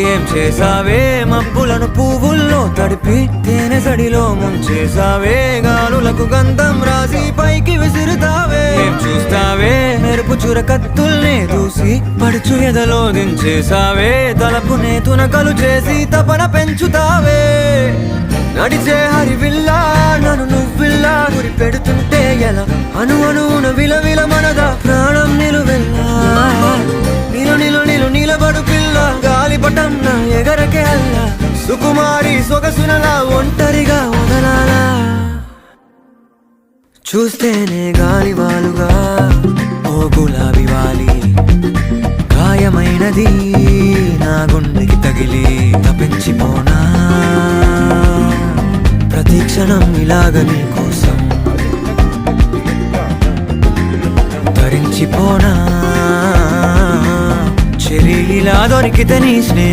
ఏం చేసావే మబ్బులను పువ్వుల్లో తడిపి తేనె సడిలో ముంచేసావే గాలులకు గంధం రాసి పైకి విసురుతావే ఏం చూస్తావే మెరుపు చుర కత్తుల్నే దూసి పడుచు ఎదలో దించేసావే తలపునే తునకలు చేసి తపన పెంచుతావే నడిచే హరివిల్లా నన్ను నువ్విల్లా గురి పెడుతుంటే ఎలా అణువున విలవిల మనదా ప్రాణం నిలువెల్లా నిలబడు పిల్ల గాలిపటం నా ఎగరకే అల్లా సుకుమారి సొగసునలా ఒంటరిగా వదలాలా చూస్తేనే గాలివాలుగా ఓ గులాబీ వాలి గాయమైనది నా గుండెకి తగిలి తప్పించిపోనా ప్రతి క్షణం ఇలాగ నీ కోసం ధరించిపోనా చెరి ఇలా దొరికితే నీ స్నేహం